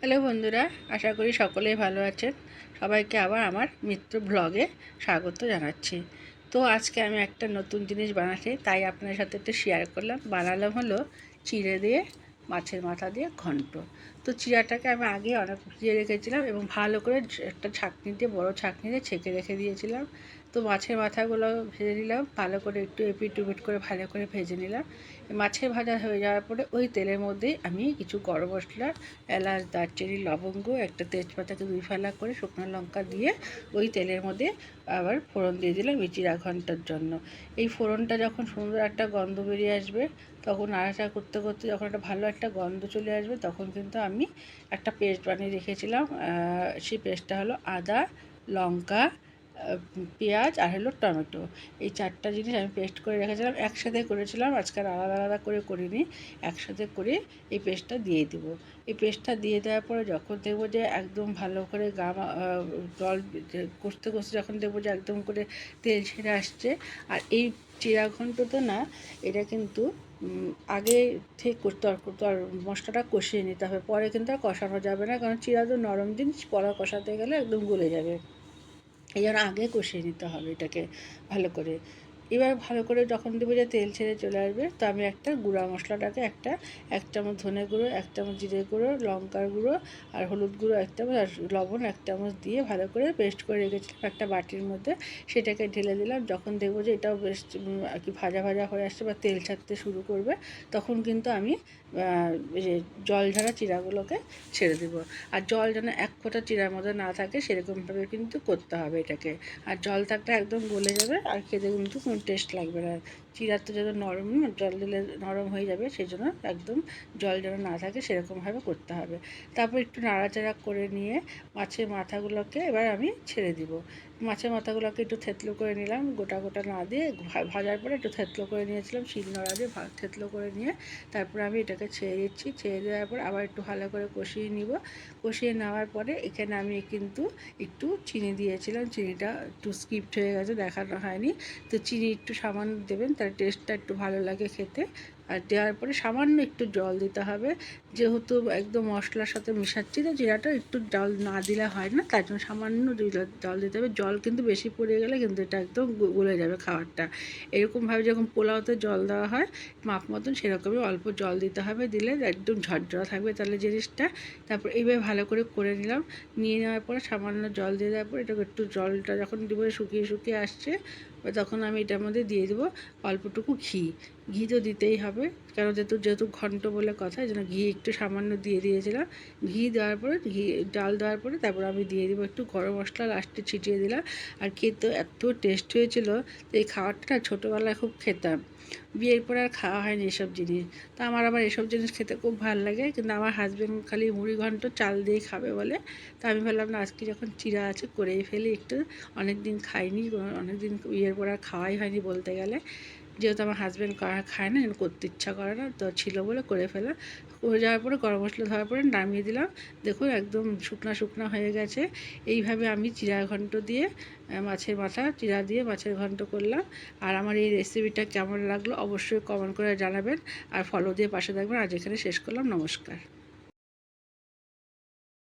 Hello বন্ধুরা, আশা করি সকলেই ভালো আছেন। সবাইকে আবার আমার মিত্র ব্লগে স্বাগত জানাচ্ছি। তো আজকে আমি একটা নতুন জিনিস বানাচ্ছি, তাই আপনার সাথে একটু শেয়ার করলাম। বানালাম হলো চিড়ে দিয়ে মাছের মাথা দিয়ে ঘন্ট। তো চিড়াটাকে আমি আগে অনেক ভিজিয়ে রেখেছিলাম এবং ভালো করে একটা ছাঁকনি দিয়ে, বড় ছাঁকনি দিয়ে ছেঁকে রেখে দিয়েছিলাম। তো মাছের মাথাগুলো ভেজে নিলাম, ভালো করে একটু এপিট উপিট করে ভালো করে ভেজে নিলাম। মাছের ভাজা হয়ে যাওয়ার পরে ওই তেলের মধ্যেই আমি কিছু গরম মশলা, এলাচ, দারচিনি, লবঙ্গ, একটা তেজপাতাকে 2 ফালা করে শুকনো লঙ্কা দিয়ে ওই তেলের মধ্যে আবার ফোড়ন দিয়ে দিলাম এই চিড়া ঘন্টার জন্য। এই ফোড়নটা যখন সুন্দর একটা গন্ধ বেরিয়ে আসবে, তখন নাড়াচাড়া করতে করতে যখন একটা ভালো একটা গন্ধ চলে আসবে, তখন কিন্তু আমি একটা পেস্ট বানিয়ে রেখেছিলাম। সেই পেস্টটা হলো আদা, লঙ্কা, পেঁয়াজ আর হলো টমেটো। এই 4টা জিনিস আমি পেস্ট করে রেখেছিলাম, একসাথে করেছিলাম, আজকাল আলাদা আলাদা করে করিনি। একসাথে করে এই পেস্টটা দিয়ে দেবো। এই পেস্টটা দিয়ে দেওয়ার পরে যখন দেখবো যে একদম ভালো করে জল কষতে কষতে যখন দেখবো যে একদম করে তেল ছেড়ে আসছে, আর এই চিড়া ঘন্টতে না, এটা কিন্তু আগে ঠিক মশলাটা কষিয়ে নিতে হবে, পরে কিন্তু আর কষানো যাবে না, কারণ চিড়া তো নরম জিনিস, পরে কষাতে গেলে একদম গলে যাবে। এই জন্য আগে কষিয়ে নিতে হবে এটাকে ভালো করে। এবার ভালো করে যখন দেবো যে তেল ছেড়ে চলে আসবে, তো আমি একটা গুঁড়া মশলাটাকে এক চামচ ধনে গুঁড়ো, 1 চামচ জিরে গুঁড়ো, লঙ্কার গুঁড়ো আর হলুদ গুঁড়ো 1 চামচ আর লবণ 1 চামচ দিয়ে ভালো করে পেস্ট করে রেখেছিলাম একটা বাটির মধ্যে। সেটাকে ঢেলে দিলাম। যখন দেখবো যে এটাও বেশ আর কি ভাজা ভাজা হয়ে আসছে বা তেল ছাড়তে শুরু করবে, তখন কিন্তু আমি জল ঝরা চিড়াগুলোকে ছেড়ে দেবো। আর জল যেন এক ফোঁটা চিড়ার মধ্যে না থাকে, সেরকমভাবে কিন্তু করতে হবে এটাকে। আর জল থাকলে একদম গলে যাবে, আর খেতে কিন্তু কোনো টেস্ট লাগবে না। চিড়া তো যেন নরম, জল দিলে নরম হয়ে যাবে, সেই জন্য একদম জল যেন না থাকে সেরকমভাবে করতে হবে। তারপর একটু নাড়াচাড়া করে নিয়ে মাছের মাথাগুলোকে এবার আমি ছেড়ে দিব। মাছের মাথাগুলোকে একটু থেতলো করে নিলাম, গোটা গোটা না দিয়ে। ভাজার পরে একটু থেতলো করে নিয়েছিলাম, শিলনোড়া দিয়ে থেতলো করে নিয়ে তারপর আমি এটাকে ছেড়ে দিচ্ছি। ছেড়ে দেওয়ার পর আবার একটু ভালো করে কষিয়ে নিব। কষিয়ে নেওয়ার পরে এখানে আমি কিন্তু একটু চিনি দিয়েছিলাম, চিনিটা একটু স্কিপড হয়ে গেছে, দেখানো হয়নি। তো চিনি একটু সামান্য দেবেন, তার টেস্টটা একটু ভালো লাগে খেতে। আর দেওয়ার পরে সামান্য একটু জল দিতে হবে, যেহেতু একদম মশলার সাথে মেশাচ্ছি, তো জিরাটা একটু জল না দিলে হয় না, তার জন্য সামান্য জল দিতে হবে। জল কিন্তু বেশি পড়ে গেলে কিন্তু এটা একদম গলে যাবে খাবারটা। এরকমভাবে যখন পোলাওতে জল দেওয়া হয় মাপ মতন, সেরকমই অল্প জল দিতে হবে, দিলে একদম ঝরঝরা থাকবে তাহলে জিনিসটা। তারপর এইভাবে ভালো করে করে নিলাম। নিয়ে নেওয়ার পরে সামান্য জল দিয়ে দেওয়ার পরে এটাকে একটু, জলটা যখন দেবো শুকিয়ে শুকিয়ে আসছে, তখন আমি এটার মধ্যে দিয়ে দেবো অল্পটুকু ঘি। ঘি তো দিতেই হবে, কারণ যেহেতু যেহেতু ঘন্ট বলে কথা, এই জন্য ঘি একটু সামান্য দিয়ে দিয়েছিলাম। ঘি দেওয়ার পরে, ডাল দেওয়ার পরে তারপর আমি দিয়ে দেবো একটু গরম মশলা, লাস্টে ছিটিয়ে দিলাম। আর খেতে এত টেস্ট হয়েছিল, এই খাবারটা ছোটোবেলায় খুব খেতাম। বিয়ের পর আর খাওয়া হয়নি এসব জিনিস। তো আমার আবার এসব জিনিস খেতে খুব ভালো লাগে, কিন্তু আমার হাজব্যান্ড খালি মুড়ি ঘন্ট চাল দিয়েই খাবে বলে। তো আমি ভাবলাম না, আজকে যখন চিড়া আছে করেই ফেলি একটু। অনেক দিন খাইনি, অনেক দিন বিয়ের পর আর খাওয়াই হয়নি বলতে গেলে। যেহেতু আমার হাজব্যান্ড খায় না, করতে ইচ্ছা করে না, তো ছিল বলে করে ফেলা। হয়ে যাওয়ার পরে গরম মশলা দেওয়ার পরে নামিয়ে দিলাম। দেখুন একদম শুকনা শুকনা হয়ে গেছে। এইভাবে আমি চিড়া ঘন্ট দিয়ে মাছের মাথা, চিড়া দিয়ে মাছের ঘন্ট করলাম। আর আমার এই রেসিপিটা কেমন লাগলো অবশ্যই কমেন্ট করে জানাবেন, আর ফলো দিয়ে পাশে থাকবেন। আজ এখানে শেষ করলাম, নমস্কার।